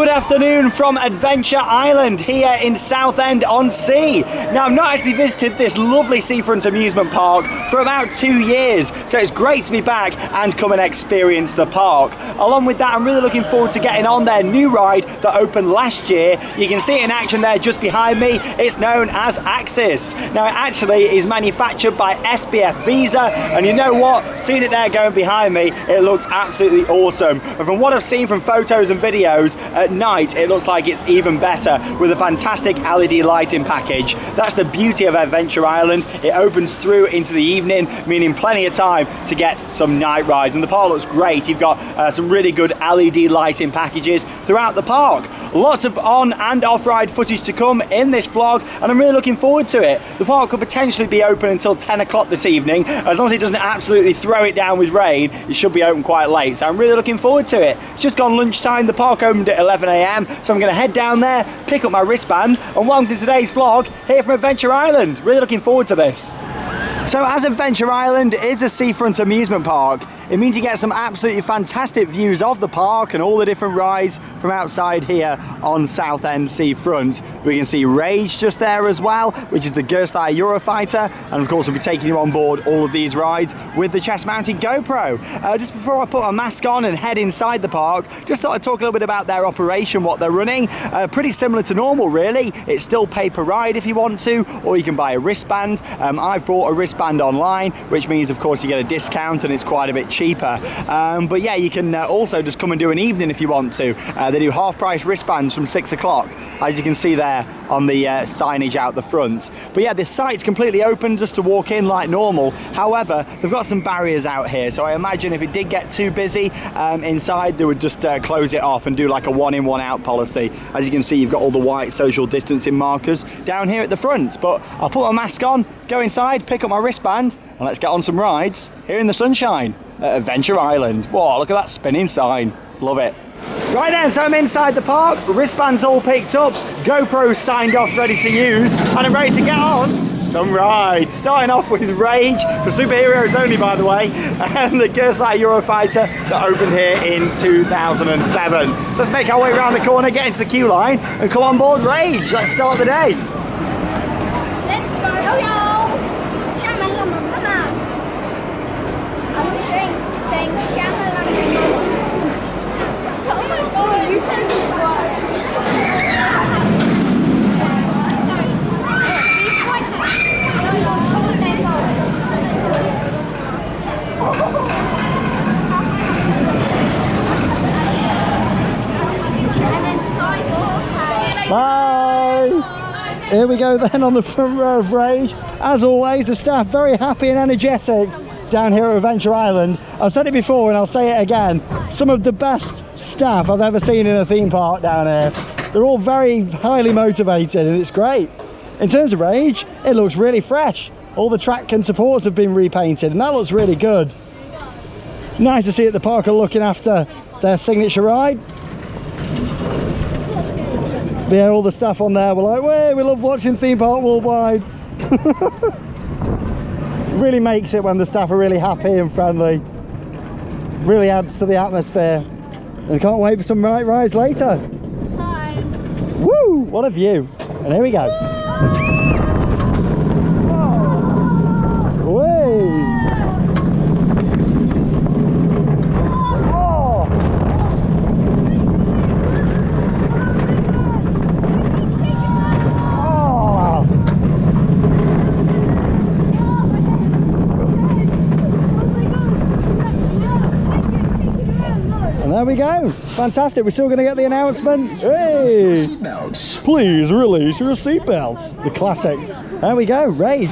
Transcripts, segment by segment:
Good afternoon from Adventure Island here in Southend-on-Sea. Now, I've not actually visited this lovely seafront amusement park for about 2 years, so it's great to be back and come and experience the park. Along with that, I'm really looking forward to getting on their new ride that opened last year. You can see it in action there just behind me. It's known as Axis. Now, it actually is manufactured by SBF Visa, and you know what? Seeing it there going behind me, it looks absolutely awesome. And from what I've seen from photos and videos, at night it looks like it's even better with a fantastic LED lighting package. That's the beauty of Adventure Island. It opens through into the evening, meaning plenty of time to get some night rides, and the park looks great. You've got some really good LED lighting packages throughout the park. Lots of on and off ride footage to come in this vlog, and I'm really looking forward to it. The park could potentially be open until 10 o'clock this evening. As long as it doesn't absolutely throw it down with rain, it should be open quite late, so I'm really looking forward to it. It's just gone lunchtime. The park opened at 11 AM, so I'm going to head down there, pick up my wristband, and welcome to today's vlog here from Adventure Island. Really looking forward to this. So as Adventure Island is a seafront amusement park, it means you get some absolutely fantastic views of the park and all the different rides from outside here on Southend seafront. We can see Rage just there as well, which is the Gerstler Eurofighter, and of course we'll be taking you on board all of these rides with the chest-mounted GoPro. Just before I put my mask on and head inside the park, just thought I'd talk a little bit about their operation, what they're running. Pretty similar to normal really. It's still pay-per-ride if you want to, or you can buy a wristband. I've bought a wristband online, which means of course you get a discount and it's quite a bit cheaper. But yeah, you can also just come and do an evening if you want to. They do half-price wristbands from 6 o'clock, as you can see there on the signage out the front. But yeah, the site's completely open just to walk in like normal. However, they've got some barriers out here, so I imagine if it did get too busy inside, they would just close it off and do like a one-in, one-out policy. As you can see, you've got all the white social distancing markers down here at the front. But I'll put my mask on, go inside, pick up my wristband, and let's get on some rides here in the sunshine at Adventure Island. Whoa, look at that spinning sign. Love it. Right then, so I'm inside the park, wristbands all picked up, GoPro's signed off, ready to use, and I'm ready to get on some rides. Starting off with Rage, for superheroes only by the way, and the Gerstler Eurofighter that opened here in 2007. So let's make our way around the corner, get into the queue line, and come on board Rage. Let's start the day. Let's go, yo! I'm saying shamalama. Oh my god, you said it Bye! Here we go then on the front row of Rage. As always, the staff very happy and energetic down here at Adventure Island. I've said it before and I'll say it again. Some of the best staff I've ever seen in a theme park down here. They're all very highly motivated and it's great. In terms of Rage, it looks really fresh. All the track and supports have been repainted and that looks really good. Nice to see that the park are looking after their signature ride. But yeah, all the staff on there were like, "Way, we love watching theme park worldwide." Really makes it when the staff are really happy and friendly. Really adds to the atmosphere. And I can't wait for some rides later. Hi. Woo! What a view. And here we go. Whee! There we go. Fantastic. We're still going to get the announcement. Hey! Please release your seatbelts. The classic. There we go. Rage.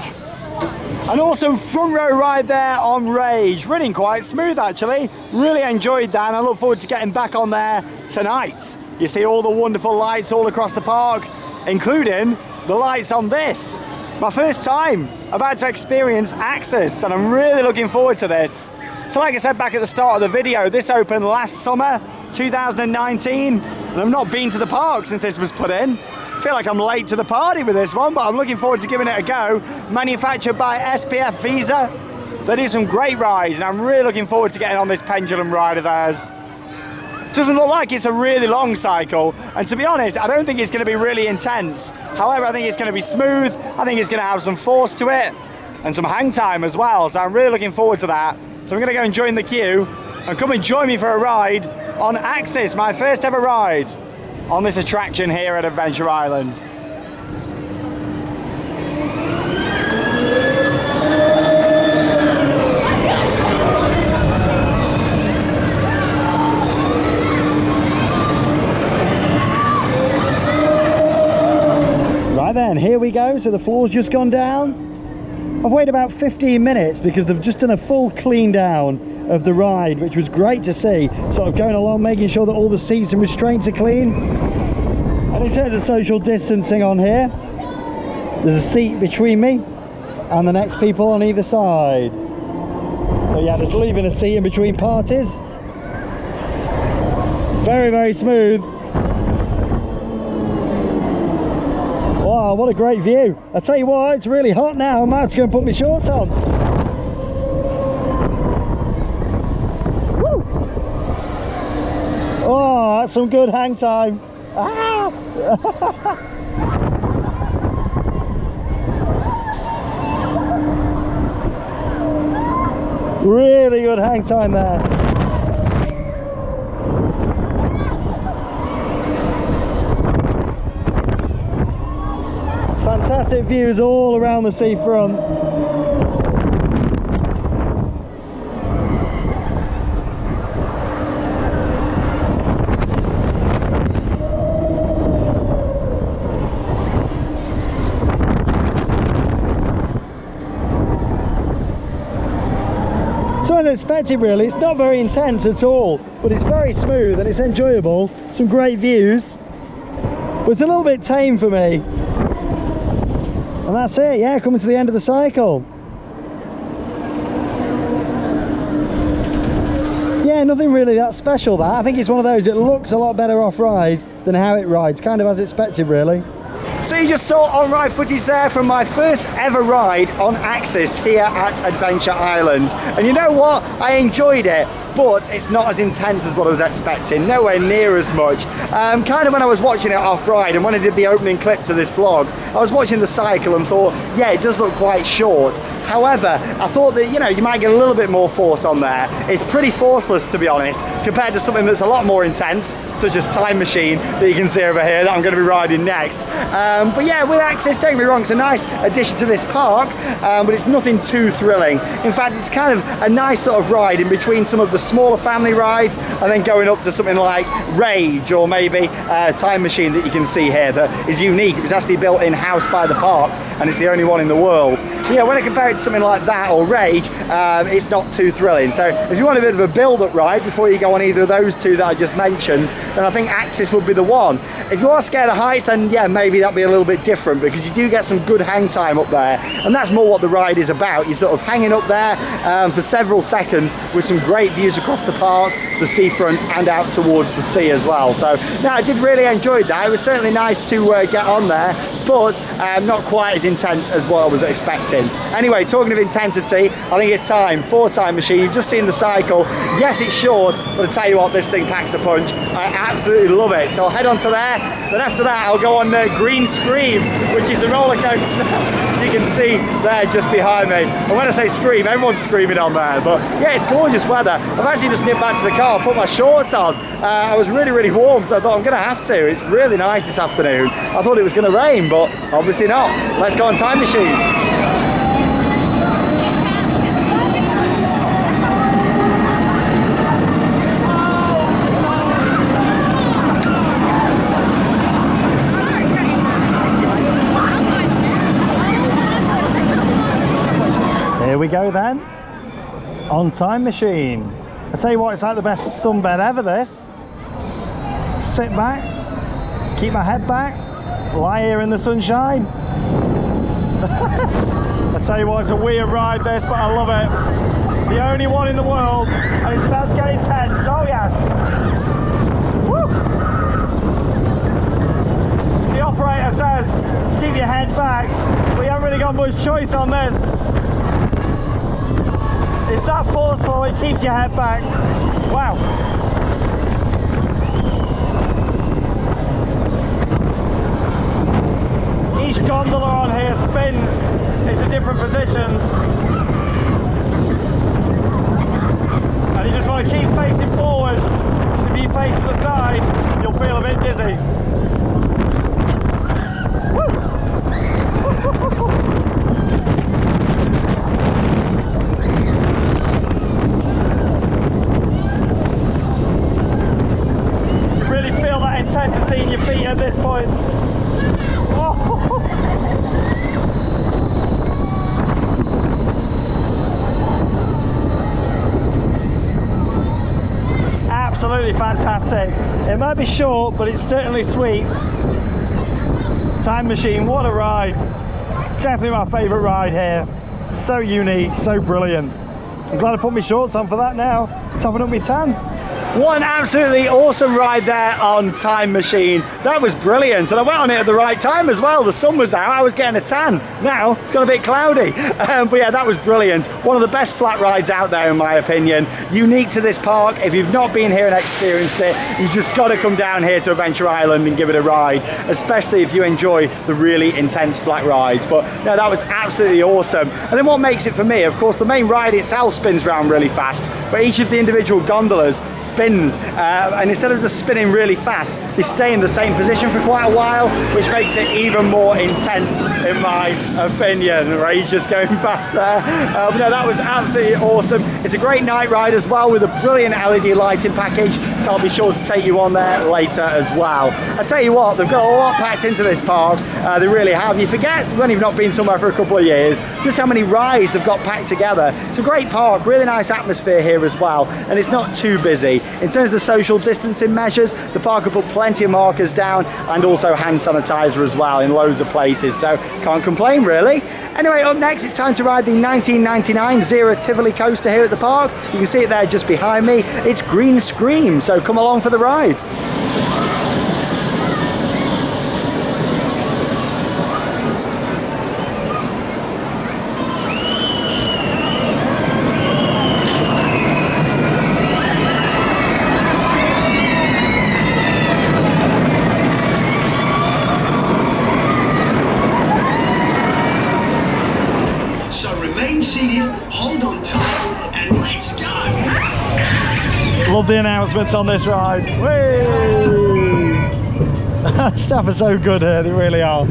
An awesome front row ride there on Rage. Running quite smooth actually. Really enjoyed that and I look forward to getting back on there tonight. You see all the wonderful lights all across the park, including the lights on this. My first time about to experience Axis and I'm really looking forward to this. So like I said back at the start of the video, this opened last summer, 2019, and I've not been to the park since this was put in. I feel like I'm late to the party with this one, but I'm looking forward to giving it a go. Manufactured by SPF Visa. They do some great rides, and I'm really looking forward to getting on this pendulum ride of theirs. Doesn't look like it's a really long cycle, and to be honest, I don't think it's going to be really intense. However, I think it's going to be smooth. I think it's going to have some force to it and some hang time as well, so I'm really looking forward to that. So I'm going to go and join the queue and come and join me for a ride on Axis, my first ever ride on this attraction here at Adventure Island. Right then, here we go. So the floor's just gone down. I've waited about 15 minutes because they've just done a full clean down of the ride, which was great to see. Sort of going along, making sure that all the seats and restraints are clean. And in terms of social distancing on here, there's a seat between me and the next people on either side. So yeah, just leaving a seat in between parties. Very, very smooth. Wow, what a great view. I tell you what, it's really hot now. I might have to go and put my shorts on. Woo! Oh, that's some good hang time. Ah! Really good hang time there. Fantastic views all around the seafront. So as expected really, it's not very intense at all, but it's very smooth and it's enjoyable. Some great views. But it's a little bit tame for me. And that's it, yeah, coming to the end of the cycle. Yeah, nothing really that special that. I think it's one of those, it looks a lot better off-ride than how it rides, kind of as expected really. So you just saw on-ride footage there from my first ever ride on Axis here at Adventure Island. And you know what? I enjoyed it, but it's not as intense as what I was expecting, nowhere near as much. Kind of when I was watching it off-ride and when I did the opening clip to this vlog, I was watching the cycle and thought, yeah, it does look quite short. However, I thought that, you know, you might get a little bit more force on there. It's pretty forceless, to be honest, compared to something that's a lot more intense, such as Time Machine, that you can see over here, that I'm going to be riding next. But yeah, with Axis, don't get me wrong, it's a nice addition to this park, but it's nothing too thrilling. In fact, it's kind of a nice sort of ride in between some of the smaller family rides and then going up to something like Rage or maybe Time Machine that you can see here that is unique. It was actually built in-house by the park and it's the only one in the world. But yeah, when I compare it to something like that or Rage, it's not too thrilling. So if you want a bit of a build-up ride before you go on either of those two that I just mentioned, then I think Axis would be the one. If you are scared of heights, then yeah, maybe that'll be a little bit different because you do get some good hang time up there, and that's more what the ride is about. You're sort of hanging up there for several seconds with some great views across the park, the seafront, and out towards the sea as well. So no, I did really enjoy that. It was certainly nice to get on there, but not quite as intense as what I was expecting. Anyway, talking of intensity, I think it's time for Time Machine. You've just seen the cycle. Yes, it's short, but I tell you what, this thing packs a punch. I absolutely love it. So I'll head on to there. Then after that, I'll go on Green Scream, which is the roller coaster you can see there just behind me. And when I say scream, everyone's screaming on there. But yeah, it's gorgeous weather. I've actually just nipped back to the car, put my shorts on. I was really, really warm, so I thought I'm going to have to. It's really nice this afternoon. I thought it was going to rain, but obviously not. Let's go on Time Machine. Here we go then, on Time Machine. I tell you what, it's like the best sunbed ever, this. Sit back, keep my head back, lie here in the sunshine. I tell you what, it's a weird ride this, but I love it. The only one in the world, and it's about to get intense, oh yes. Woo! The operator says, keep your head back, but you haven't really got much choice on this. It's that forceful, it keeps your head back. Wow. spins into different positions. And you just want to keep facing forwards. If you face to the side, you'll feel a bit dizzy. You really feel that intensity in your feet at this point. Absolutely fantastic. It might be short, but it's certainly sweet. Time machine, what a ride. Definitely my favourite ride here. So unique, so brilliant. I'm glad I put my shorts on for that now. Topping up my tan. What an absolutely awesome ride there on Time Machine. That was brilliant, and I went on it at the right time as well. The sun was out, I was getting a tan. Now it's got a bit cloudy, but yeah, that was brilliant. One of the best flat rides out there in my opinion. Unique to this park. If you've not been here and experienced it, you just got to come down here to Adventure Island and give it a ride, especially if you enjoy the really intense flat rides. But no, that was absolutely awesome. And then what makes it for me, of course, the main ride itself spins around really fast, but each of the individual gondolas spins, and instead of just spinning really fast, they stay in the same position for quite a while, which makes it even more intense in my opinion. Ray's just going past there. But no, that was absolutely awesome. It's a great night ride as well with a brilliant LED lighting package, so I'll be sure to take you on there later as well. I tell you what, they've got a lot packed into this park. They really have. You forget when you've not been somewhere for a couple of years just how many rides they've got packed together. It's a great park, really nice atmosphere here as well, and it's not too busy. In terms of the social distancing measures, the park have put plenty of markers down and also hand sanitizer as well in loads of places, so can't complain really. Anyway, up next it's time to ride the 1999 Zero Tivoli coaster here at the park. You can see it there just behind me. It's Green Scream, so come along for the ride. Hold on tight and let's go! Love the announcements on this ride. Whee! Staff are so good here, they really are.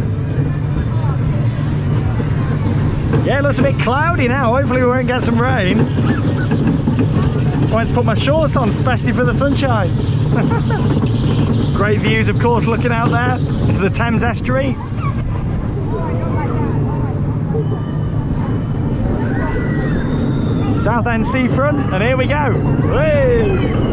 Yeah, it looks a bit cloudy now. Hopefully we won't get some rain. I went to put my shorts on, especially for the sunshine. Great views, of course, looking out there to the Thames estuary. Southend seafront, and here we go. Whee!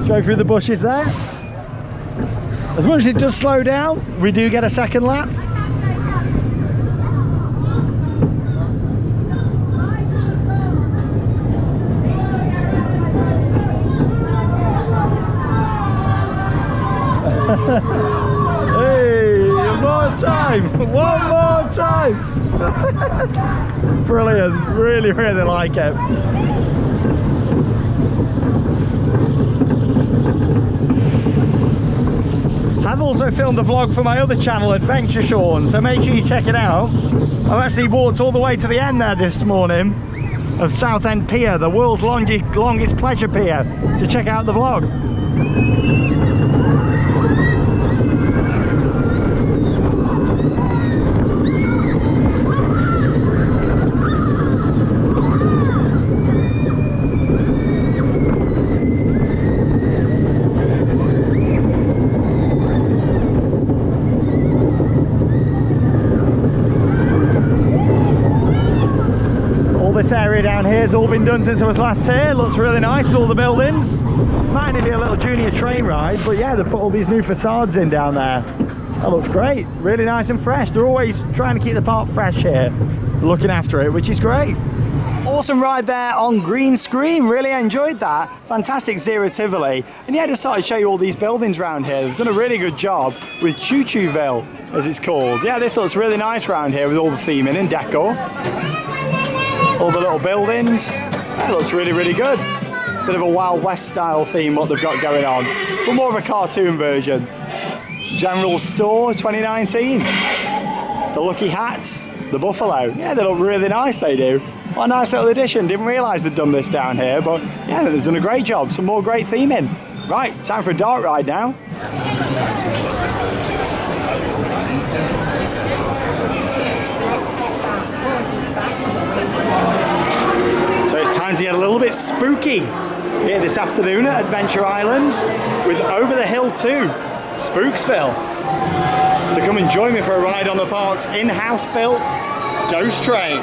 Straight through the bushes there. As much as it does slow down, we do get a second lap. Hey, one more time! One more time! Brilliant, really, really like it. I've also filmed a vlog for my other channel, Adventureville, so make sure you check it out. I've actually walked all the way to the end there this morning of Southend Pier, the world's longest pleasure pier, to check out the vlog. This area down here has all been done since I was last here. Looks really nice with all the buildings. Might only be a little junior train ride, but yeah, they've put all these new facades in down there. That looks great, really nice and fresh. They're always trying to keep the park fresh here, looking after it, which is great. Awesome ride there on green screen, really enjoyed that. Fantastic Zero Tivoli. And yeah, just thought I'd show you all these buildings around here. They've done a really good job with Choo-Chooville, as it's called. Yeah, this looks really nice around here with all the theming and decor. All the little buildings. That looks really, really good. Bit of a Wild West style theme what they've got going on, but more of a cartoon version. General Store 2019. The Lucky Hats, the Buffalo. Yeah, they look really nice, they do. What a nice little addition. Didn't realise they'd done this down here, but yeah, they've done a great job. Some more great theming. Right, time for a dark ride now. So it's time to get a little bit spooky here this afternoon at Adventure Island with Over the Hill 2, Spooksville. So come and join me for a ride on the park's in-house built ghost train.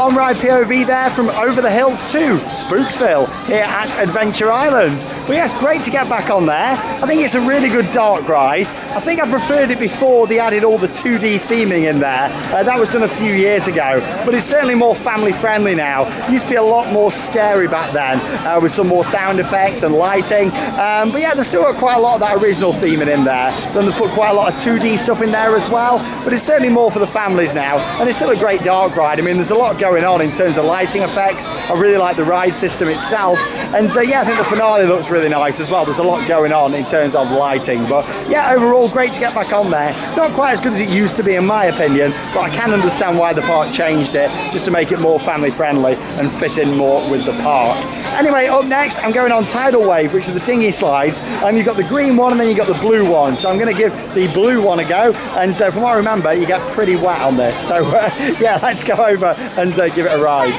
On-ride POV there from Over the Hill to Spooksville here at Adventure Island. But yeah, it's great to get back on there. I think it's a really good dark ride. I think I preferred it before they added all the 2D theming in there. That was done a few years ago, but it's certainly more family friendly now. It used to be a lot more scary back then with some more sound effects and lighting. But yeah, they've still got quite a lot of that original theming in there. Then they've put quite a lot of 2D stuff in there as well, but it's certainly more for the families now. And it's still a great dark ride. I mean, there's a lot going on in terms of lighting effects. I really like the ride system itself. And yeah, I think the finale looks really nice as well. There's a lot going on in terms of lighting. But yeah, overall, great to get back on there. Not quite as good as it used to be in my opinion, but I can understand why the park changed it, just to make it more family friendly and fit in more with the park. Anyway, up next, I'm going on Tidal Wave, which are the dinghy slides. You've got the green one and then you've got the blue one. So I'm going to give the blue one a go. And from what I remember, you get pretty wet on this. So yeah, let's go over and give it a ride.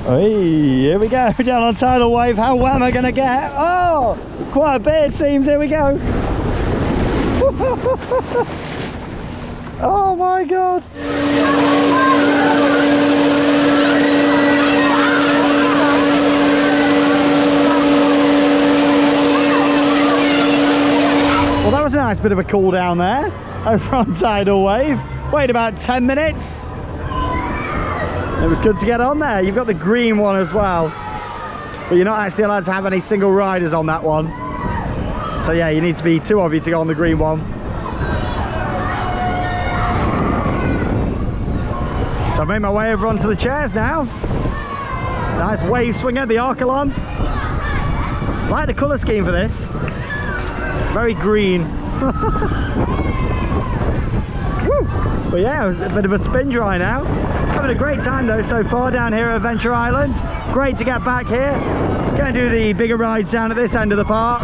Hey, here we go, down on Tidal Wave. How wet am I going to get? Oh, quite a bit it seems. Here we go. Oh my God. nice bit of a cool down there over on Tidal Wave. Wait about 10 minutes. It was good to get on there. You've got the green one as well, but you're not actually allowed to have any single riders on that one. So yeah, you need to be 2 of you to go on the green one. So I've made my way over onto the chairs now. Nice wave swinger, the Archelon. Like the colour scheme for this. Very green. Woo! But yeah, a bit of a spin dry now. Having a great time though so far down here at Adventure Island. Great to get back here. Going to do the bigger rides down at this end of the park.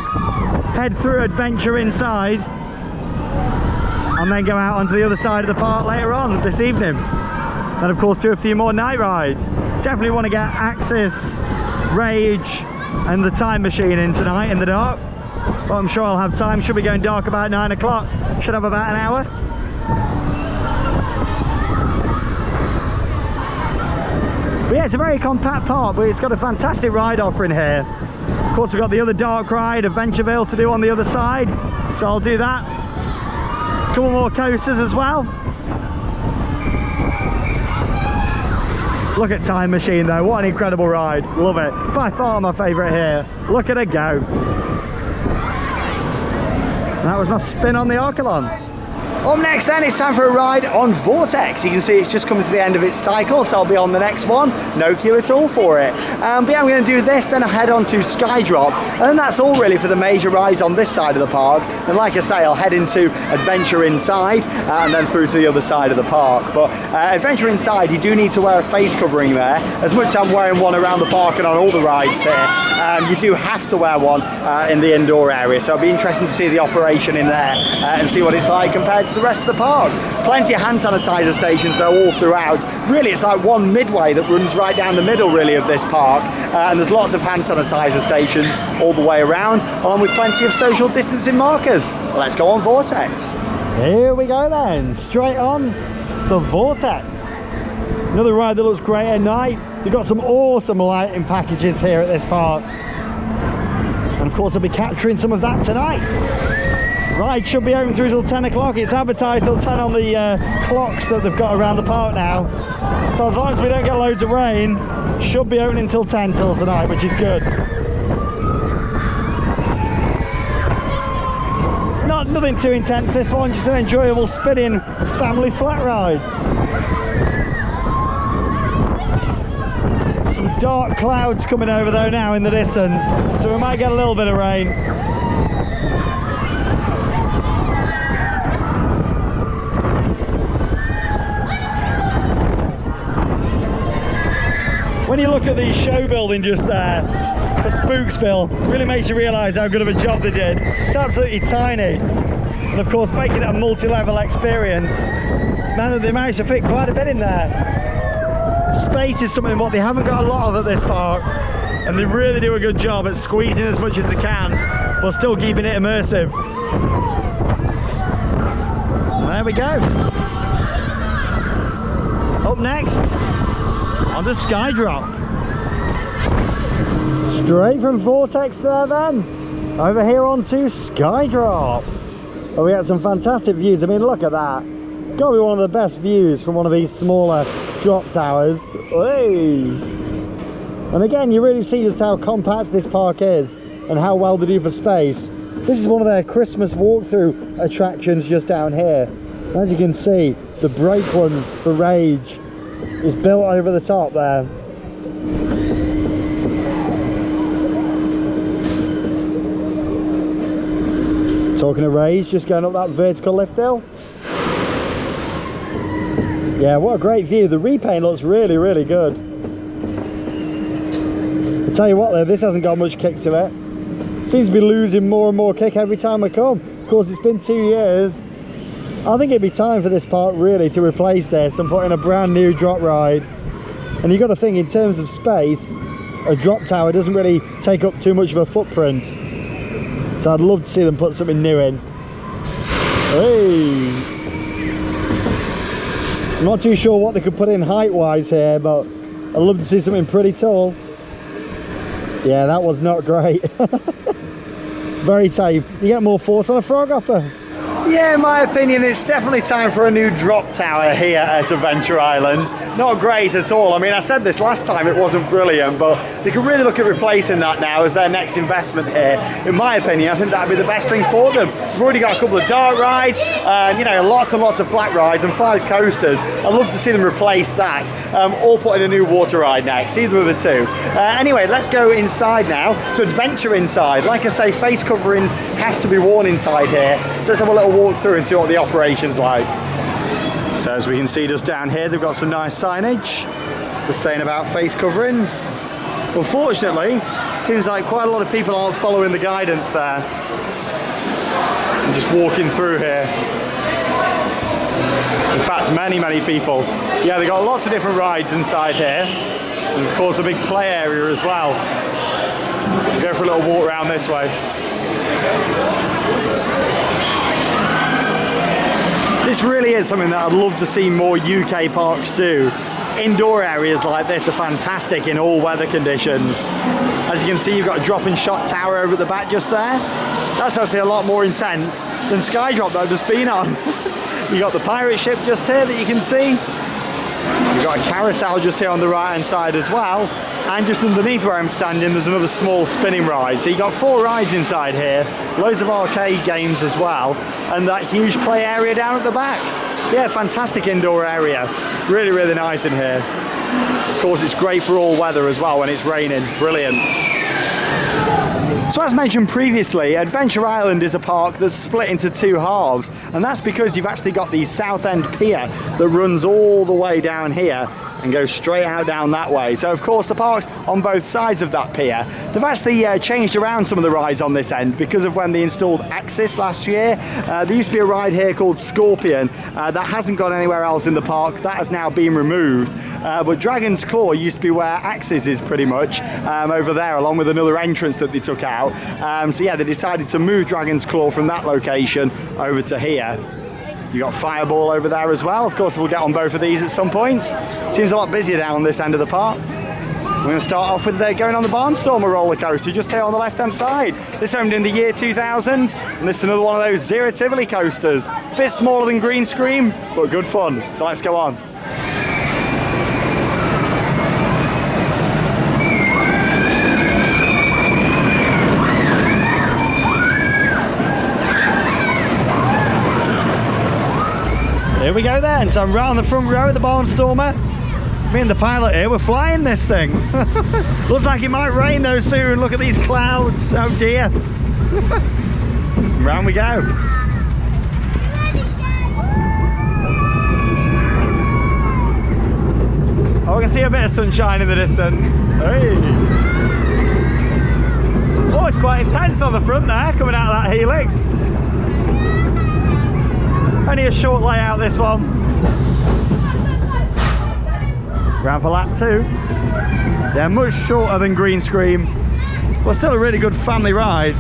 Head through Adventure inside. And then go out onto the other side of the park later on this evening. And of course do a few more night rides. Definitely want to get Axis, Rage and the Time Machine in tonight in the dark. But I'm sure I'll have time. Should be going dark about 9 o'clock. Should have about an hour. But yeah, it's a very compact park, but it's got a fantastic ride offering here. Of course, we've got the other dark ride, Adventureville, to do on the other side. So I'll do that. A couple more coasters as well. Look at Time Machine though, what an incredible ride. Love it. By far my favourite here. Look at her go. That was my spin on the Archelon. Up next then, it's time for a ride on Vortex. You can see it's just coming to the end of its cycle, so I'll be on the next one. No queue at all for it. But yeah, I'm going to do this, then I head on to Skydrop, and that's all really for the major rides on this side of the park. And like I say, I'll head into Adventure Inside, and then through to the other side of the park. But Adventure Inside, you do need to wear a face covering there. As much as I'm wearing one around the park and on all the rides here, you do have to wear one in the indoor area. So it'll be interesting to see the operation in there and see what it's like compared to the rest of the park. Plenty of hand sanitizer stations though all throughout. Really it's like one midway that runs right down the middle really of this park, and there's lots of hand sanitizer stations all the way around, along with plenty of social distancing markers. Let's go on Vortex. Here we go then, straight on to Vortex. Another ride that looks great at night. They've got some awesome lighting packages here at this park, and of course I'll be capturing some of that tonight. Ride should be open through till 10 o'clock. It's advertised till 10 on the clocks that they've got around the park now. So as long as we don't get loads of rain, should be opening till 10 till tonight, which is good. Nothing too intense this one, just an enjoyable spinning family flat ride. Some dark clouds coming over though now in the distance, so we might get a little bit of rain. When you look at the show building just there for Spooksville, it really makes you realise how good of a job they did. It's absolutely tiny, and of course making it a multi-level experience. Man, they managed to fit quite a bit in there. Space is something what they haven't got a lot of at this park, and they really do a good job at squeezing as much as they can, but still keeping it immersive. There we go. Up next, on the Skydrop. Straight from Vortex there then, over here onto Skydrop. Oh, we got some fantastic views. I mean, look at that. Gotta be one of the best views from one of these smaller drop towers. Hey. And again, you really see just how compact this park is and how well they do for space. This is one of their Christmas walkthrough attractions just down here. As you can see, the brake one for Rage is built over the top there. Talking of Rage, just going up that vertical lift hill. Yeah, what a great view. The repaint looks really, really good. I tell you what though, this hasn't got much kick to it. Seems to be losing more and more kick every time I come. Of course, it's been 2 years. I think it'd be time for this park really to replace this and put in a brand new drop ride. And you've got to think in terms of space, a drop tower doesn't really take up too much of a footprint. So I'd love to see them put something new in. Hey! I'm not too sure what they could put in height wise here, but I'd love to see something pretty tall. Yeah, that was not great. Very tame. You get more force on a frog hopper. Yeah, in my opinion, it's definitely time for a new drop tower here at Adventure Island. Not great at all. I mean, I said this last time, it wasn't brilliant, but they could really look at replacing that now as their next investment here. In my opinion, I think that'd be the best thing for them. We've already got a couple of dark rides, you know, lots and lots of flat rides and 5 coasters. I'd love to see them replace that, or put in a new water ride next, either of the two. Anyway, let's go inside now to adventure inside. Like I say, face coverings have to be worn inside here. So let's have a little walk through and see what the operation's like. So as we can see just down here, they've got some nice signage just saying about face coverings. Unfortunately, seems like quite a lot of people aren't following the guidance there. And just walking through here. In fact, many people. Yeah, they've got lots of different rides inside here. And of course a big play area as well. We'll go for a little walk around this way. This really is something that I'd love to see more UK parks do. Indoor areas like this are fantastic in all weather conditions. As you can see, you've got a drop and shot tower over at the back just there. That's actually a lot more intense than Skydrop that I've just been on. You've got the pirate ship just here that you can see. You've got a carousel just here on the right hand side as well. And just underneath where I'm standing, there's another small spinning ride. So you've got 4 rides inside here, loads of arcade games as well, and that huge play area down at the back. Yeah, fantastic indoor area. Really, really nice in here. Of course, it's great for all weather as well when it's raining. Brilliant. So as mentioned previously, Adventure Island is a park that's split into 2 halves, and that's because you've actually got the Southend Pier that runs all the way down here and goes straight out down that way. So of course the park's on both sides of that pier. They've actually changed around some of the rides on this end because of when they installed Axis last year. There used to be a ride here called Scorpion that hasn't gone anywhere else in the park. That has now been removed. But Dragon's Claw used to be where Axis is pretty much, over there, along with another entrance that they took out. So yeah, they decided to move Dragon's Claw from that location over to here. You got Fireball over there as well. Of course, we'll get on both of these at some point. Seems a lot busier down this end of the park. We're going to start off with going on the Barnstormer roller coaster just here on the left-hand side. This opened in the year 2000, and this is another one of those Zero Tivoli coasters. A bit smaller than Green Scream, but good fun. So let's go on. Here we go then, so I'm right on the front row of the Barnstormer. Me and the pilot here, we're flying this thing. Looks like it might rain though soon. Look at these clouds, oh dear. Round we go. Oh, we can see a bit of sunshine in the distance. Hey. Oh, it's quite intense on the front there, coming out of that helix. Only a short layout this one. Round for lap 2. Yeah, much shorter than Green Scream, but still a really good family ride.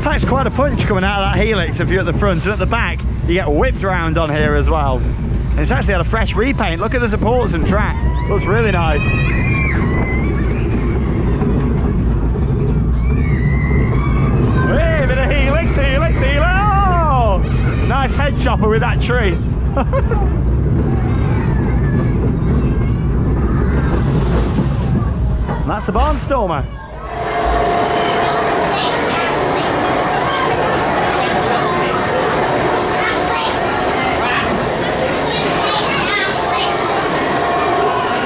Packs quite a punch coming out of that helix if you're at the front, and at the back you get whipped round on here as well. And it's actually had a fresh repaint. Look at the supports and track. Looks really nice. Hey, bit of helix. Oh! Nice head chopper with that tree. And that's the Barnstormer.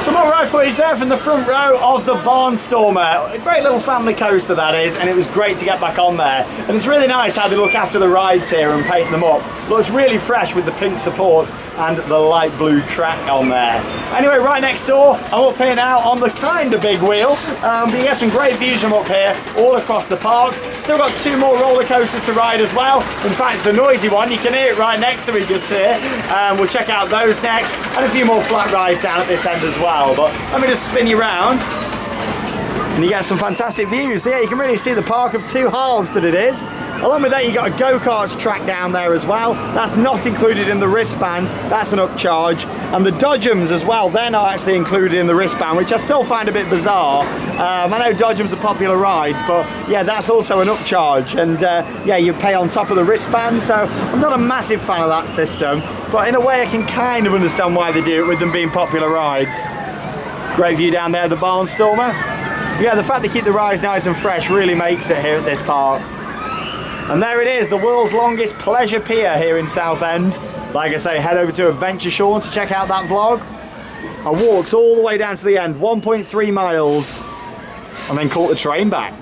Some more ride footage there from the front row of the Barnstormer. A great little family coaster that is, and it was great to get back on there. And it's really nice how they look after the rides here and paint them up. Looks really fresh with the pink supports and the light blue track on there. Anyway, right next door, I'm up here now on the kind of big wheel. But you get some great views from up here, all across the park. Still got 2 more roller coasters to ride as well. In fact, it's a noisy one. You can hear it right next to me just here. We'll check out those next, and a few more flat rides down at this end as well. But let me just spin you around, and you get some fantastic views. So yeah, you can really see the park of 2 halves that it is. Along with that, you got a go-karts track down there as well. That's not included in the wristband. That's an upcharge. And the dodgems as well, they're not actually included in the wristband, which I still find a bit bizarre. I know dodgems are popular rides, but yeah, that's also an upcharge. And yeah, you pay on top of the wristband. So I'm not a massive fan of that system, but in a way I can kind of understand why they do it with them being popular rides. Great view down there of the Barnstormer. Yeah, the fact they keep the rides nice and fresh really makes it here at this park. And there it is, the world's longest pleasure pier here in Southend. Like I say, head over to Adventureville to check out that vlog. I walked all the way down to the end, 1.3 miles, and then caught the train back.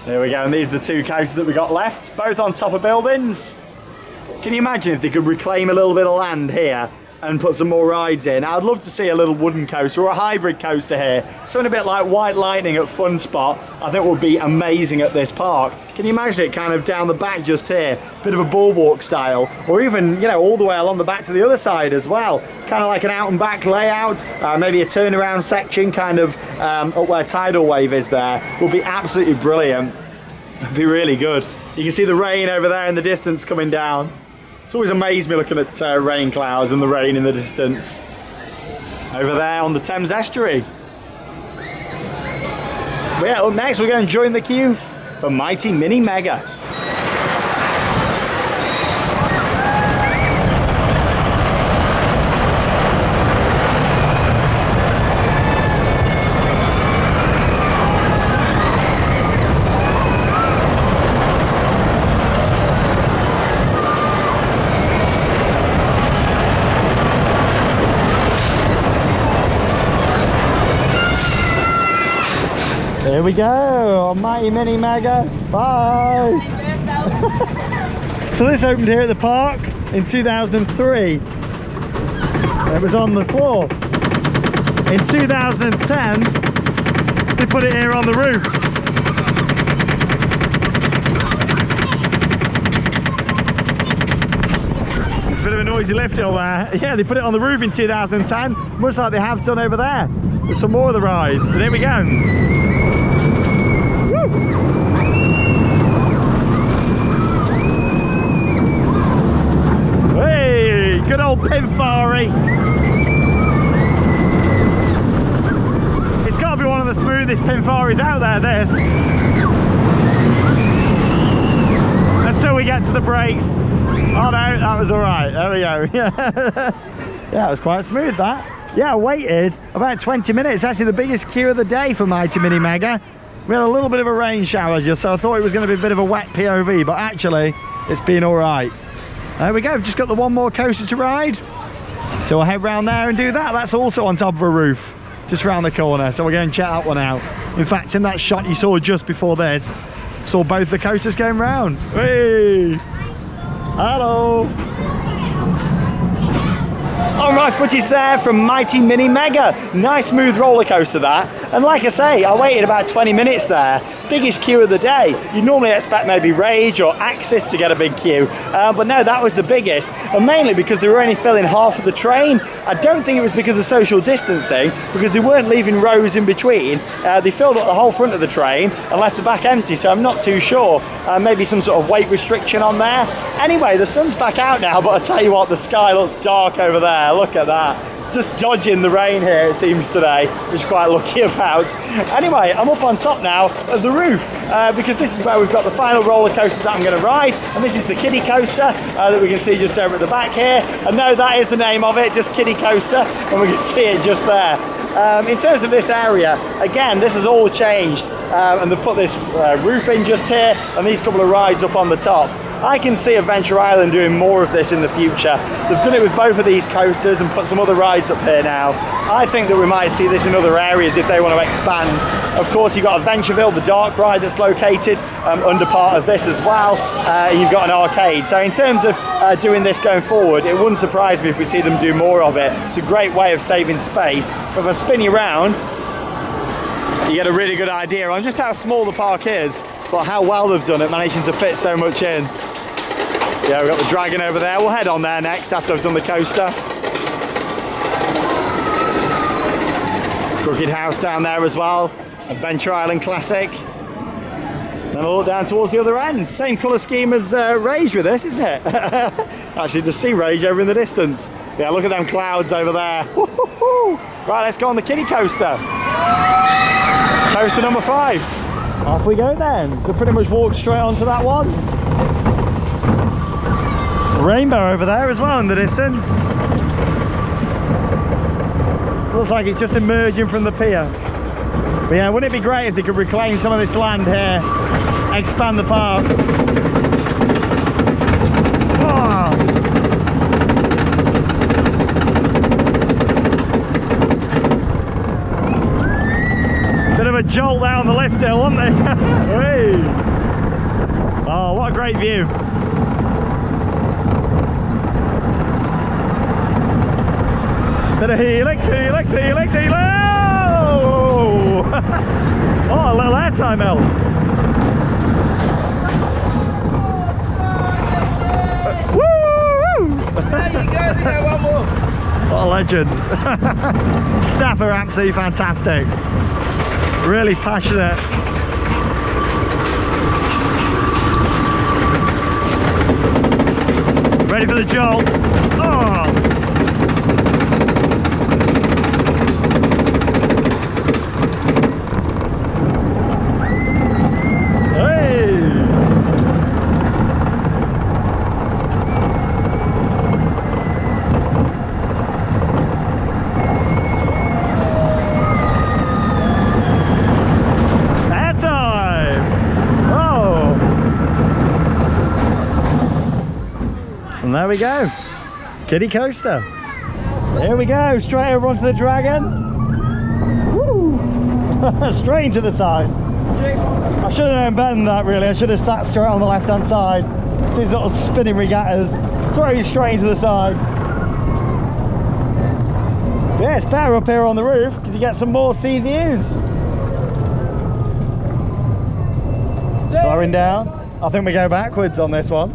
There we go, and these are the two coasters that we got left, both on top of buildings. Can you imagine if they could reclaim a little bit of land here and put some more rides in? I'd love to see a little wooden coaster or a hybrid coaster here. Something a bit like White Lightning at Fun Spot, I think would be amazing at this park. Can you imagine it kind of down the back just here, bit of a boardwalk style, or even, you know, all the way along the back to the other side as well. Kind of like an out and back layout, maybe a turnaround section kind of up where Tidal Wave is there. Would be absolutely brilliant. It'd be really good. You can see the rain over there in the distance coming down. It's always amazed me looking at rain clouds and the rain in the distance. Over there on the Thames estuary. But yeah, up next we're going to join the queue for Mighty Mini Mega. Here we go on Mighty Mini Mega. Bye. So this opened here at the park in 2003. It was on the floor. In 2010, they put it here on the roof. It's a bit of a noisy lift hill there. Yeah, they put it on the roof in 2010, much like they have done over there with some more of the rides. So here we go. Good old Pinfari. It's got to be one of the smoothest Pinfaris out there, this. Until we get to the brakes. Oh no, that was alright. There we go. Yeah, it was quite smooth, that. Yeah, I waited about 20 minutes. Actually the biggest queue of the day for Mighty Mini Mega. We had a little bit of a rain shower just, so I thought it was going to be a bit of a wet POV, but actually it's been alright. There we go, we've just got the one more coaster to ride. So we'll head round there and do that. That's also on top of a roof, just round the corner. So we're going to check that one out. In fact, in that shot you saw just before this, saw both the coasters going round. Hey! Hello! Alright, footage there from Mighty Mini Mega. Nice smooth roller coaster that. And like I say, I waited about 20 minutes there. Biggest queue of the day. You'd normally expect maybe Rage or Axis to get a big queue, but no, that was the biggest, and mainly because they were only filling half of the train. I don't think it was because of social distancing, because they weren't leaving rows in between. They filled up the whole front of the train and left the back empty, so I'm not too sure. Maybe some sort of weight restriction on there. Anyway, the sun's back out now, but I tell you what, the sky looks dark over there. Look at that. Just dodging the rain here, it seems, today, which is quite lucky about. Anyway, I'm up on top now of the roof, because this is where we've got the final roller coaster that I'm going to ride, and this is the Kiddie coaster that we can see just over at the back here. And no, that is the name of it, just Kiddie coaster, and we can see it just there. In terms of this area, again, this has all changed, and they've put this roof in just here, and these couple of rides up on the top. I can see Adventure Island doing more of this in the future. They've done it with both of these coasters and put some other rides up here now. I think that we might see this in other areas if they want to expand. Of course, you've got Adventureville, the dark ride that's located under part of this as well. You've got an arcade. So in terms of doing this going forward, it wouldn't surprise me if we see them do more of it. It's a great way of saving space. But if I spin you around, you get a really good idea on just how small the park is, but how well they've done it, managing to fit so much in. Yeah, we've got the dragon over there. We'll head on there next after I've done the coaster. Crooked House down there as well. Adventure Island classic. Then I'll look down towards the other end. Same colour scheme as Rage with this, isn't it? Actually, just see Rage over in the distance. Yeah, look at them clouds over there. Right, let's go on the kiddie coaster. Coaster number 5. Off we go then. So pretty much walk straight onto that one. Rainbow over there as well in the distance. Looks like it's just emerging from the pier. But yeah, wouldn't it be great if they could reclaim some of this land here, expand the park. Oh. Bit of a jolt down the lift hill, wasn't it? Hey. Oh, what a great view. Bit of helix, helix, helix, helix! Oh, a little airtime help. Woo! There you go, we go one more. What a legend. Staff are absolutely fantastic. Really passionate. Ready for the jolt. Oh. And there we go, kiddie coaster. Here we go, straight over onto the dragon. Woo! Straight into the side. I should have known better than that, really. I should have sat straight on the left hand side. These little spinning regattas throw you straight into the side. But yeah, it's better up here on the roof because you get some more sea views. Slowing down. I think we go backwards on this one.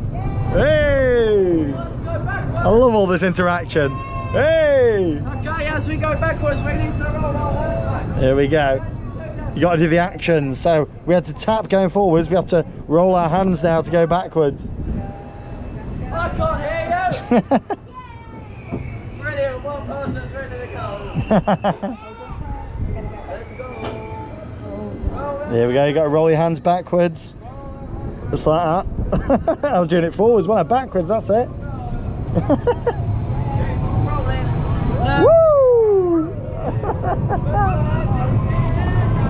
Hey! I love all this interaction. Hey! Okay, as we go backwards, we need to roll our left. Here we go. You got to do the actions. So we had to tap going forwards. We have to roll our hands now to go backwards. I can't hear you. Brilliant, one person's ready to go. Let's go. Here we go. You got to roll your hands backwards. Just like that. I was doing it forwards, wasn't I? Backwards, that's it. Woo!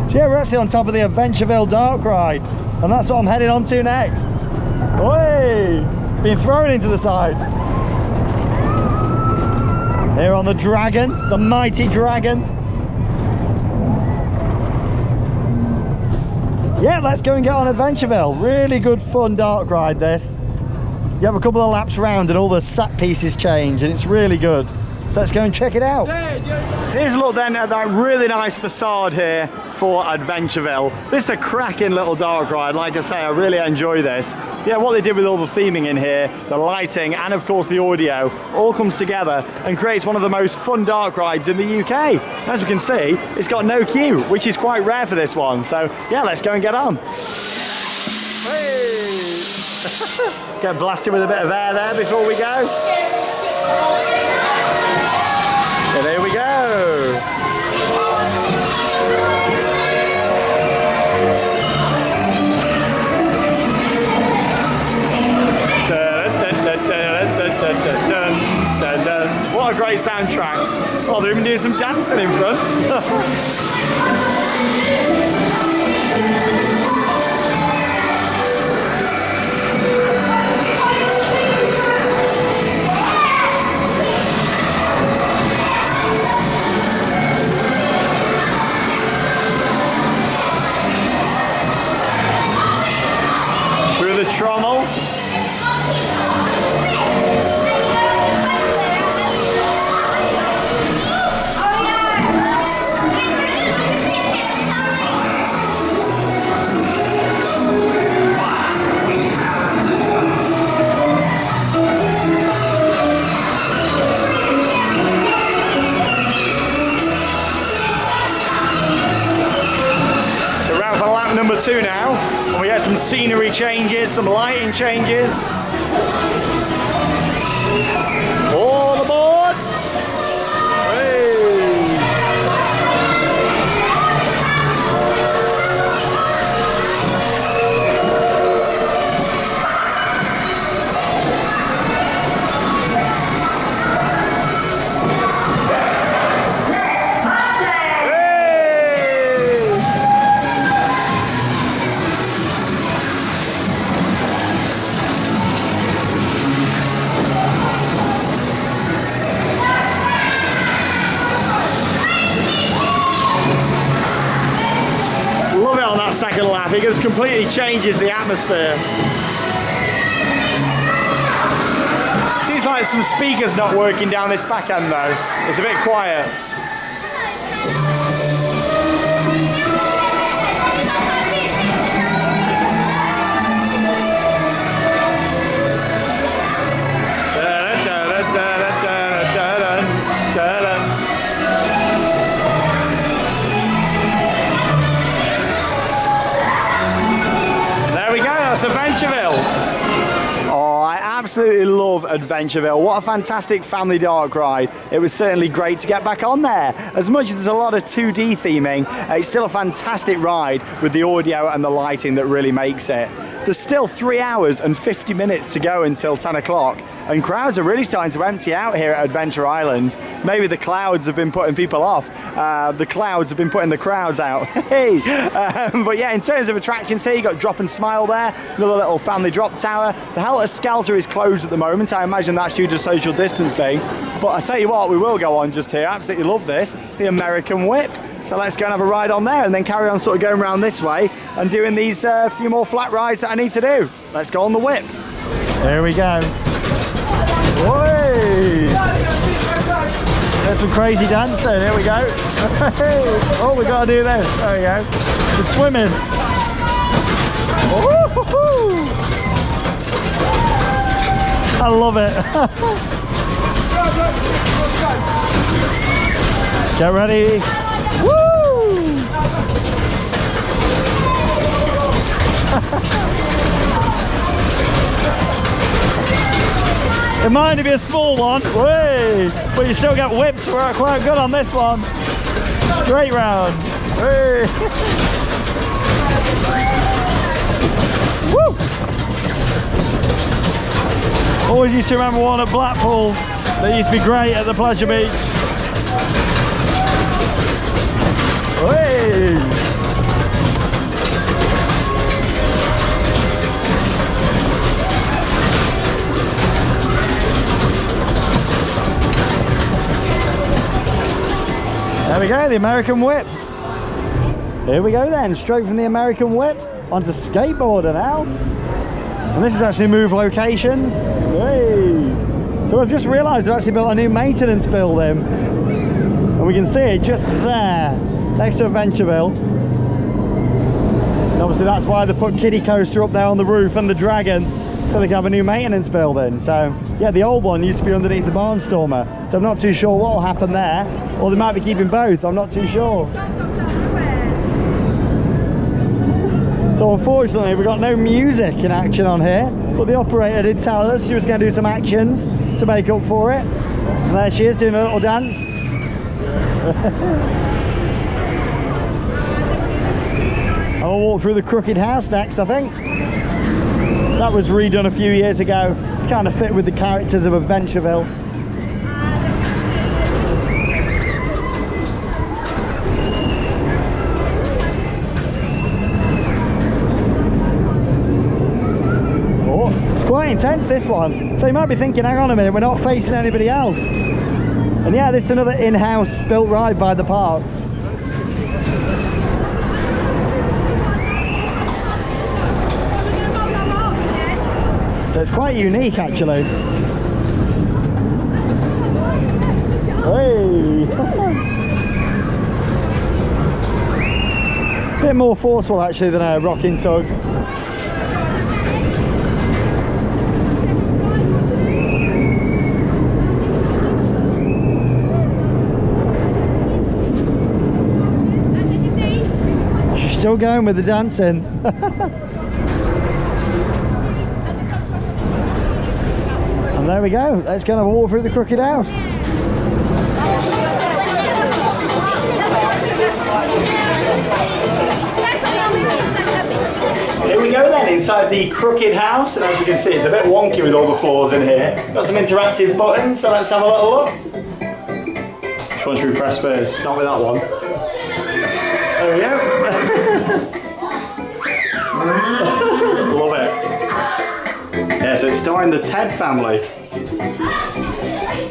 So yeah, we're actually on top of the Adventureville dark ride, and that's what I'm heading on to next. Oi! Being thrown into the side. Here on the dragon, the mighty dragon. Yeah, let's go and get on Adventureville. Really good fun dark ride this. You have a couple of laps around and all the sat pieces change and it's really good. So let's go and check it out. Here's a look then at that really nice facade here for Adventureville. This is a cracking little dark ride. Like I say, I really enjoy this. Yeah, what they did with all the theming in here, the lighting and of course the audio, all comes together and creates one of the most fun dark rides in the UK. As we can see, it's got no queue, which is quite rare for this one. So yeah, let's go and get on. Hey! Get blasted with a bit of air there before we go. So there we go. What a great soundtrack. Oh, they're even doing some dancing in front. Through the trommel. number 2 now, and we get some scenery changes, some lighting changes. All aboard! Hey. Love it on that second lap, it just completely changes the atmosphere. Seems like some speakers not working down this back end though, it's a bit quiet. Adventureville. Oh, I absolutely love Adventureville. What a fantastic family dark ride. It was certainly great to get back on there. As much as there's a lot of 2D theming, it's still a fantastic ride with the audio and the lighting that really makes it. There's still 3 hours and 50 minutes to go until 10 o'clock, and crowds are really starting to empty out here at Adventure Island. Maybe the clouds have been putting people off. The clouds have been putting the crowds out. Hey, but yeah, in terms of attractions here, you got Drop and Smile there, another little family drop tower. The Helter Skelter is closed at the moment. I imagine that's due to social distancing. But I tell you what, we will go on just here. I absolutely love this, the American Whip. So let's go and have a ride on there and then carry on sort of going around this way and doing these few more flat rides that I need to do. Let's go on the whip. There we go. Whey! There's some crazy dancing. Here we go. Oh, we got to do this. There we go. We're swimming. Woo-hoo-hoo. I love it. Get ready. Woo! It might only be a small one, whey! But you still get whipped quite good on this one. Straight round. Whey! Woo! Always used to remember one at Blackpool that used to be great at the Pleasure Beach. Whey! There we go, the American Whip. Here we go then, straight from the American Whip onto skateboarder now. And this is actually move locations. Hey. So I've just realised they've actually built a new maintenance building. And we can see it just there, next to Adventureville. And obviously that's why they put Kiddie Coaster up there on the roof and the Dragon, so they can have a new maintenance building. So yeah, the old one used to be underneath the Barnstormer. So I'm not too sure what will happen there. Or they might be keeping both, I'm not too sure. So unfortunately we've got no music in action on here, but the operator did tell us she was going to do some actions to make up for it. And there she is doing a little dance. I'll walk through the Crooked House next, I think. That was redone a few years ago. It's kind of fit with the characters of Adventureville. Quite intense, this one. So you might be thinking, hang on a minute, we're not facing anybody else. And yeah, this is another in-house built ride by the park. So it's quite unique actually. Hey! Bit more forceful actually than a rocking tug. still going with the dancing. And there we go. Let's go and have a walk through the crooked house. Here we go then, inside the crooked house, and as you can see it's a bit wonky with all the floors in here. Got some interactive buttons, so let's have a little look. Which one should we press first? Start with that one. There we go. Love it. Yeah, so it's starring the Ted family.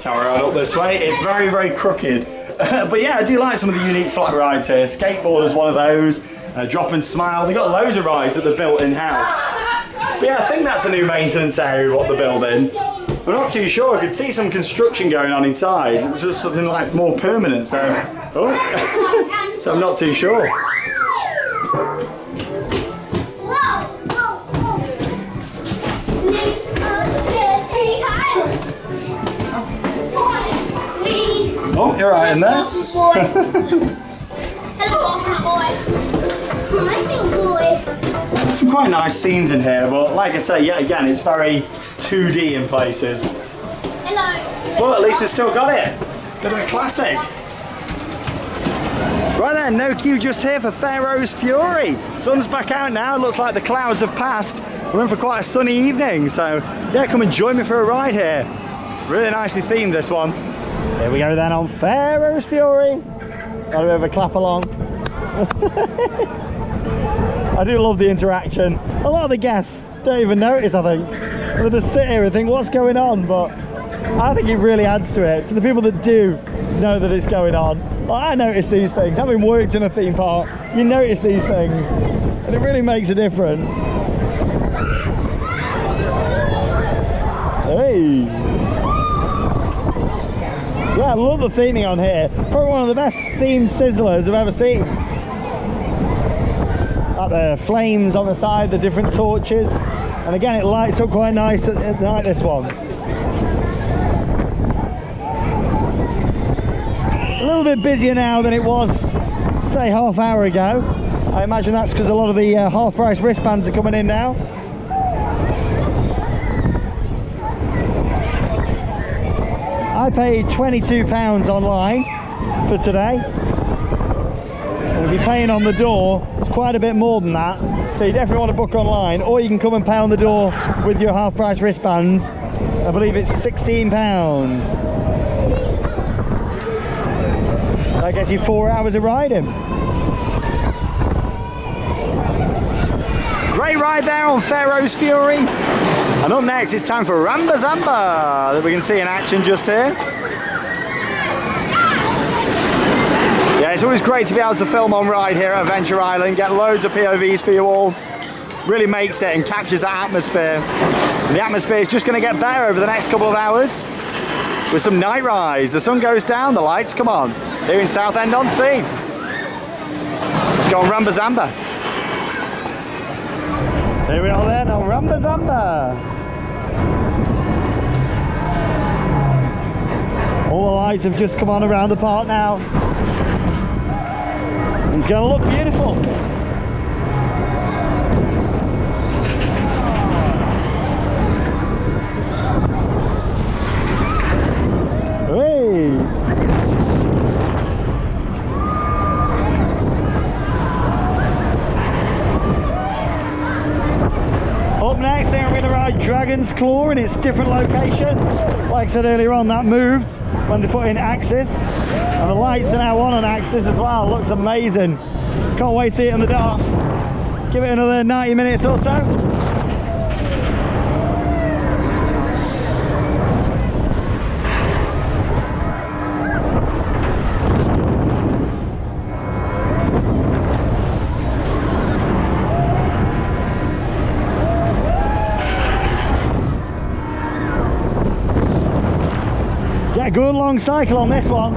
Carry on up this way. It's very, very crooked. But yeah, I do like some of the unique flat rides here. Skateboard is one of those. Drop and Smile. They've got loads of rides that they've built in-house. But yeah, I think that's a new maintenance area, what they're building. We're not too sure. I could see some construction going on inside. It was just something like more permanent, so... Oh. So I'm not too sure. Oh, you're right in there. Some quite nice scenes in here, but like I say, yet again, it's very 2D in places. Hello. But at least they've still got it. Bit of a classic. Right then, no queue just here for Pharaoh's Fury. Sun's back out now, looks like the clouds have passed. We're in for quite a sunny evening, so yeah, come and join me for a ride here. Really nicely themed, this one. Here we go then on Pharaoh's Fury. Got a bit of a clap along. I do love the interaction. A lot of the guests don't even notice, I think. They just sit here and think, what's going on? But I think it really adds to it. To the people that do know that it's going on. Like, I notice these things. Having worked in a theme park, you notice these things. And it really makes a difference. Hey! Yeah, I love the theming on here. Probably one of the best themed sizzlers I've ever seen. Like the flames on the side, the different torches. And again, it lights up quite nice at night, this one. A little bit busier now than it was, say, half hour ago. I imagine that's because a lot of the half-price wristbands are coming in now. I paid £22 online for today. And if you're paying on the door, it's quite a bit more than that. So you definitely want to book online, or you can come and pay on the door with your half-price wristbands. I believe it's £16. That gets you 4 hours of riding. Great ride there on Pharaoh's Fury. And up next, it's time for Ramba Zamba that we can see in action just here. Yeah, it's always great to be able to film on ride here at Adventure Island, get loads of POVs for you all. Really makes it and captures that atmosphere. And the atmosphere is just going to get better over the next couple of hours with some night rides. The sun goes down, the lights come on. Here in Southend-on-Sea. Let's go on Ramba Zamba. Here we are then on Ramba Zamba. All the lights have just come on around the park now. It's going to look beautiful. Hey! Up next, I think I'm going to ride Dragon's Claw in its different location. Like I said earlier on, that moved when they put in Axis. And the lights are now on Axis as well. Looks amazing. Can't wait to see it in the dark. Give it another 90 minutes or so. Yeah, good long cycle on this one.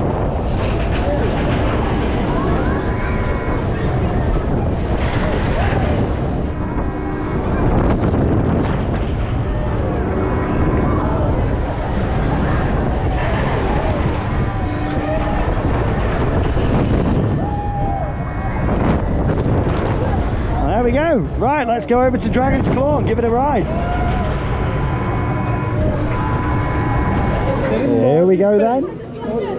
we go. Right, let's go over to Dragon's Claw and give it a ride. Here we go then,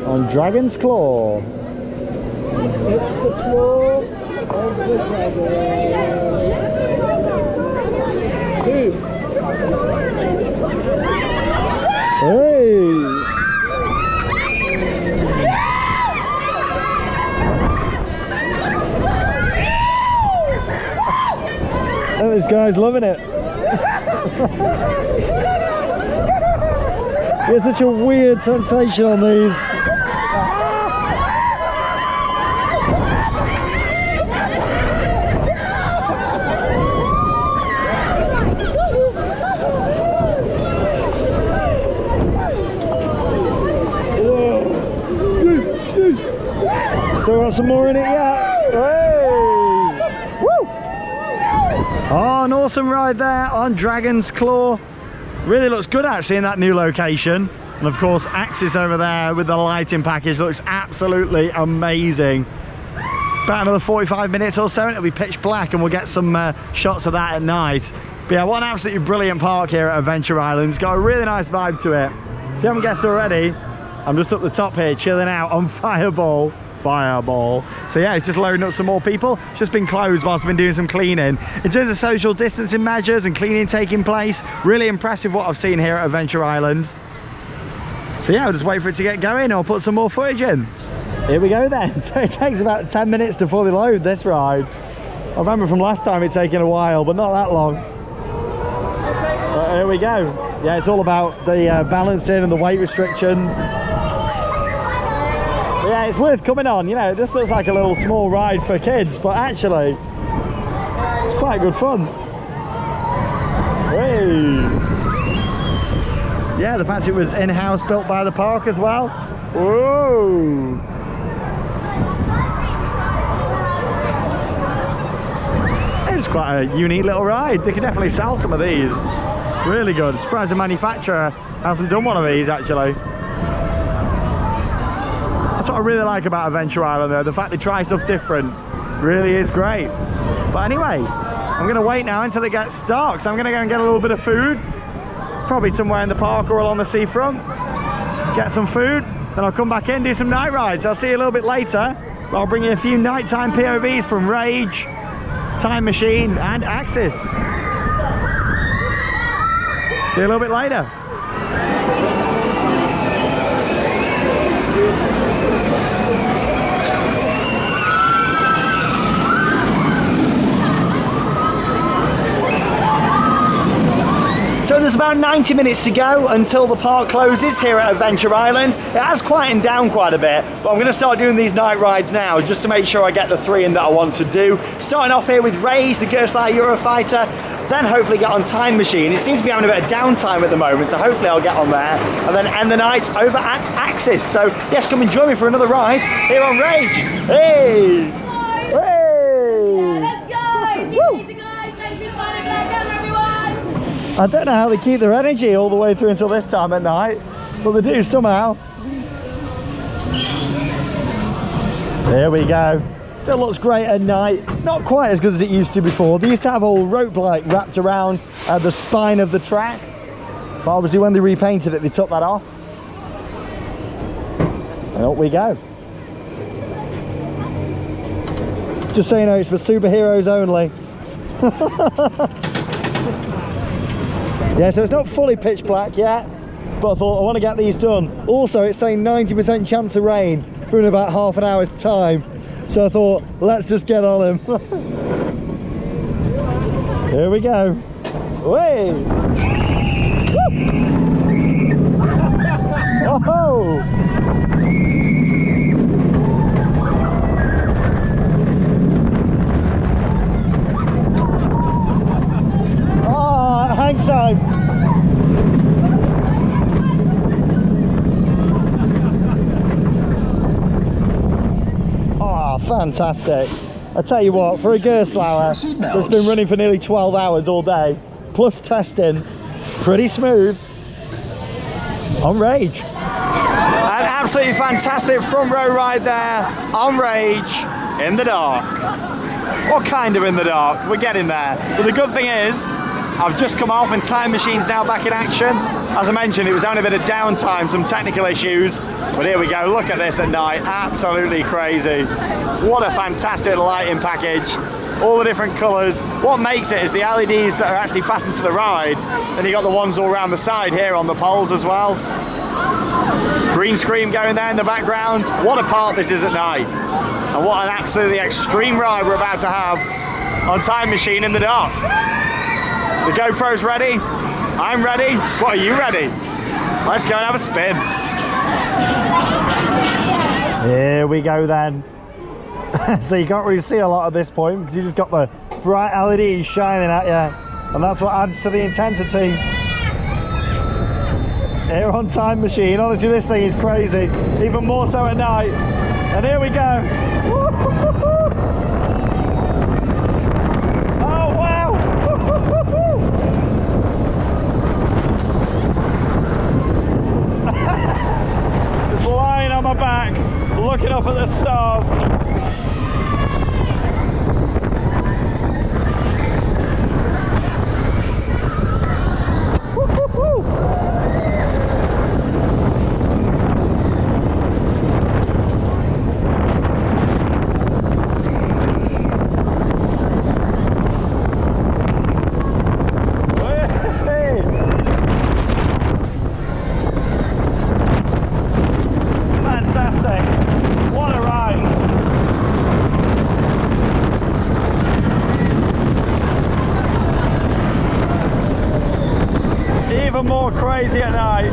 on Dragon's Claw. It's the claw of the dragon. Hey! Oh, this guy's loving it. It's such a weird sensation on these. Still got some more in it, yeah. Hey! Woo! Oh, an awesome ride there on Dragon's Claw. Really looks good actually in that new location. And of course, Axis over there with the lighting package looks absolutely amazing. About another 45 minutes or so and it'll be pitch black and we'll get some shots of that at night. But yeah, what an absolutely brilliant park here at Adventure Island. It's got a really nice vibe to it. If you haven't guessed already, I'm just up the top here chilling out on Fireball. So yeah, it's just loading up some more people. It's just been closed whilst I've been doing some cleaning. In terms of social distancing measures and cleaning taking place, really impressive what I've seen here at Adventure Island. So yeah, I'll just wait for it to get going. I'll put some more footage in. Here we go then. So it takes about 10 minutes to fully load this ride. I remember from last time it taken a while, but not that long. But here we go. Yeah, it's all about the balancing and the weight restrictions. Yeah, it's worth coming on. You know, this looks like a little small ride for kids, but actually it's quite good fun. Hey. Yeah, the fact it was in-house built by the park as well. Whoa. It's quite a unique little ride. They could definitely sell some of these. Really good. I'm surprised the manufacturer hasn't done one of these actually. That's what I really like about Adventure Island though, the fact they try stuff different really is great. But anyway, I'm going to wait now until it gets dark, so I'm going to go and get a little bit of food, probably somewhere in the park or along the seafront, get some food, then I'll come back in, do some night rides. I'll see you a little bit later. I'll bring you a few nighttime POVs from Rage, Time Machine and Axis. See you a little bit later. So there's about 90 minutes to go until the park closes here at Adventure Island. It has quietened down quite a bit, but I'm going to start doing these night rides now just to make sure I get the 3 in that I want to do. Starting off here with Rage, the Gerstlauer Eurofighter, then hopefully get on Time Machine. It seems to be having a bit of downtime at the moment, so hopefully I'll get on there. And then end the night over at Axis. So yes, come and join me for another ride here on Rage. Hey! Hey! Let's go! See you later, guys. Thanks for smiling at our camera, everyone. I don't know how they keep their energy all the way through until this time at night, but they do somehow. There we go. Still looks great at night. Not quite as good as it used to before. They used to have all rope like wrapped around the spine of the track, but obviously when they repainted it, they took that off. And up we go. Just so you know, it's for superheroes only. Yeah, so it's not fully pitch black yet, but I thought I want to get these done. Also, it's saying 90% chance of rain for in about half an hour's time. So I thought, let's just get on him. Here we go. Way! Oh! Oh, hang time. Fantastic. I tell you what, for a Gerstlauer that's been running for nearly 12 hours all day, plus testing, pretty smooth on Rage. An absolutely fantastic front row ride there on Rage in the dark. or kind of in the dark. We're getting there. But the good thing is, I've just come off and Time Machine's now back in action. As I mentioned, it was only a bit of downtime, some technical issues. But here we go, look at this at night, absolutely crazy. What a fantastic lighting package. All the different colours. What makes it is the LEDs that are actually fastened to the ride. Then you got the ones all around the side here on the poles as well. Green screen going there in the background. What a park this is at night. And what an absolutely extreme ride we're about to have on Time Machine in the dark. The GoPro's ready. I'm ready. What, are you ready? Let's go and have a spin. Here we go then. So you can't really see a lot at this point because you just got the bright LEDs shining at you, and that's what adds to the intensity. Here on Time Machine, honestly this thing is crazy, even more so at night. And here we go. Oh wow! Just lying on my back, looking up at the stars. More crazy at night.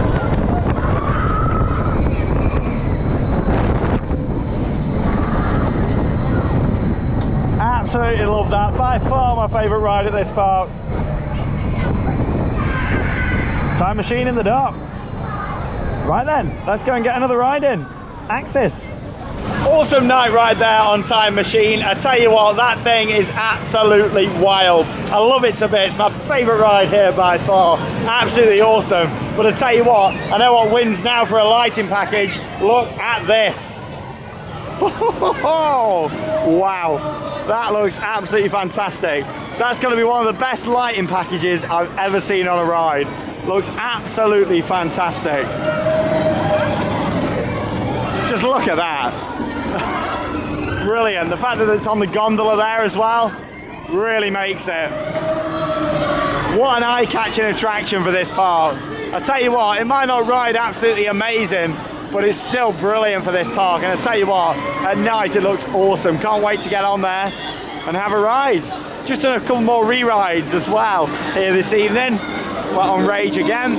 Absolutely love that. By far my favourite ride at this park. Time Machine in the dark. Right then, let's go and get another ride in. Axis. Awesome night ride there on Time Machine. I tell you what, that thing is absolutely wild. I love it to bits. My favourite ride here by far. Absolutely awesome. But I tell you what, I know what wins now for a lighting package. Look at this. Wow, that looks absolutely fantastic. That's going to be one of the best lighting packages I've ever seen on a ride. Looks absolutely fantastic. Just look at that. Brilliant. The fact that it's on the gondola there as well really makes it. What an eye-catching attraction for this park. I tell you what, it might not ride absolutely amazing, but it's still brilliant for this park. And I tell you what, at night it looks awesome. Can't wait to get on there and have a ride. Just done a couple more re-rides as well here this evening. We're on Rage again.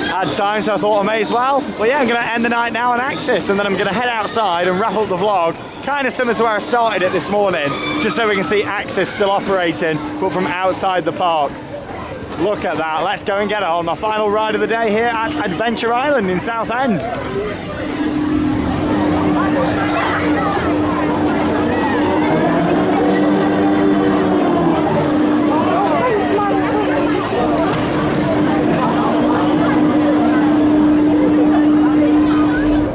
Had time, so I thought I may as well. Well, yeah, I'm going to end the night now on Axis, and then I'm going to head outside and wrap up the vlog, kind of similar to where I started it this morning, just so we can see Axis still operating, but from outside the park. Look at that. Let's go and get on my final ride of the day here at Adventure Island in Southend.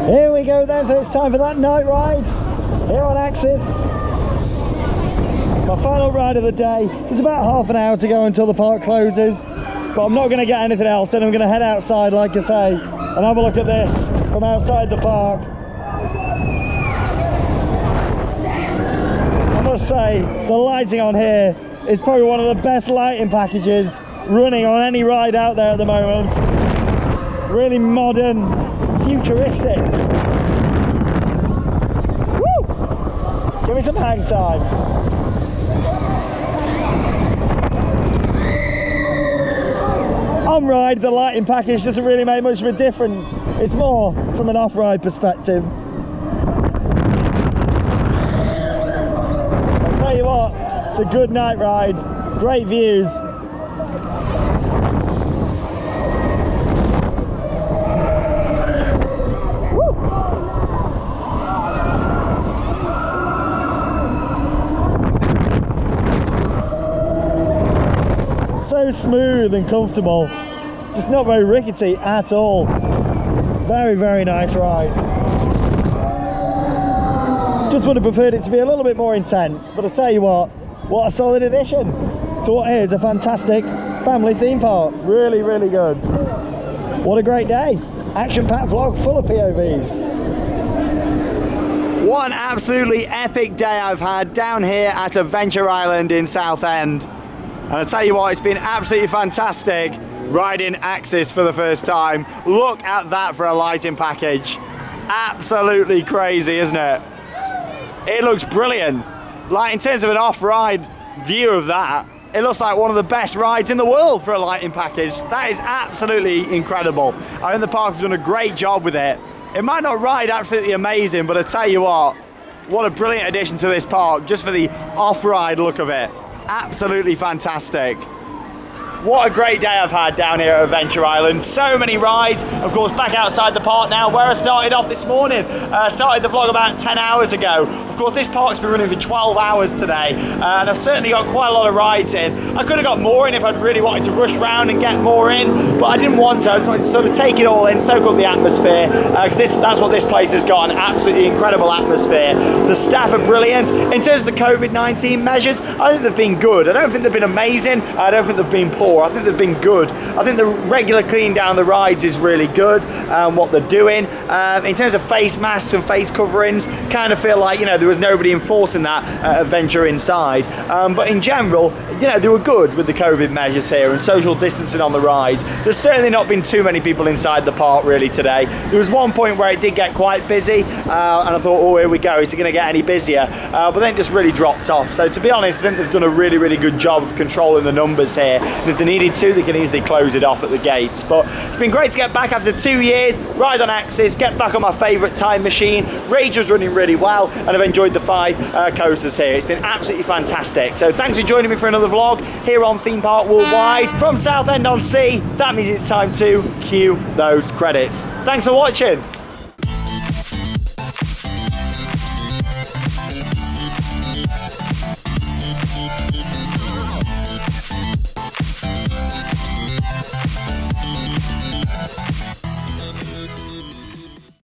Here we go then, so it's time for that night ride here on Axis. My final ride of the day. There's about half an hour to go until the park closes, but I'm not going to get anything else. Then I'm going to head outside, like I say, and have a look at this from outside the park. I must say, the lighting on here is probably one of the best lighting packages running on any ride out there at the moment. Really modern, futuristic. Woo! Give me some hang time. On ride, the lighting package doesn't really make much of a difference. It's more from an off-ride perspective. I'll tell you what, it's a good night ride, great views. So smooth and comfortable, just not very rickety at all. Very, very nice ride. Just would have preferred it to be a little bit more intense, but I tell you what a solid addition to what is a fantastic family theme park. Really, really good. What a great day. Action-packed vlog full of POVs. What an absolutely epic day I've had down here at Adventure Island in Southend. And I tell you what, it's been absolutely fantastic riding Axis for the first time. Look at that for a lighting package. Absolutely crazy, isn't it? It looks brilliant. Like in terms of an off-ride view of that, it looks like one of the best rides in the world for a lighting package. That is absolutely incredible. I think the park has done a great job with it. It might not ride absolutely amazing, but I tell you what a brilliant addition to this park, just for the off-ride look of it. Absolutely fantastic. What a great day I've had down here at Adventure Island. So many rides. Of course, back outside the park now, where I started off this morning. Started the vlog about 10 hours ago. Of course, this park's been running for 12 hours today, and I've certainly got quite a lot of rides in. I could have got more in if I'd really wanted to rush round and get more in, but I didn't want to. I just wanted to sort of take it all in, soak up the atmosphere, because that's what this place has got, an absolutely incredible atmosphere. The staff are brilliant. In terms of the COVID-19 measures, I think they've been good. I don't think they've been amazing. I don't think they've been poor. I think they've been good. I think the regular cleaning down the rides is really good, what they're doing. In terms of face masks and face coverings, kind of feel like, you know, there was nobody enforcing that adventure inside. But in general, you know, they were good with the COVID measures here and social distancing on the rides. There's certainly not been too many people inside the park really today. There was one point where it did get quite busy, and I thought, oh, here we go, is it going to get any busier? But then it just really dropped off. So to be honest, I think they've done a really, really good job of controlling the numbers here. And if they needed to, they can easily close it off at the gates. But it's been great to get back after 2 years, ride on Axis, get back on my favourite time machine. Rage was running really well, and I've enjoyed the 5 coasters here. It's been absolutely fantastic. So thanks for joining me for another vlog here on Theme Park Worldwide from Southend-on-Sea. That means it's time to cue those credits. Thanks for watching.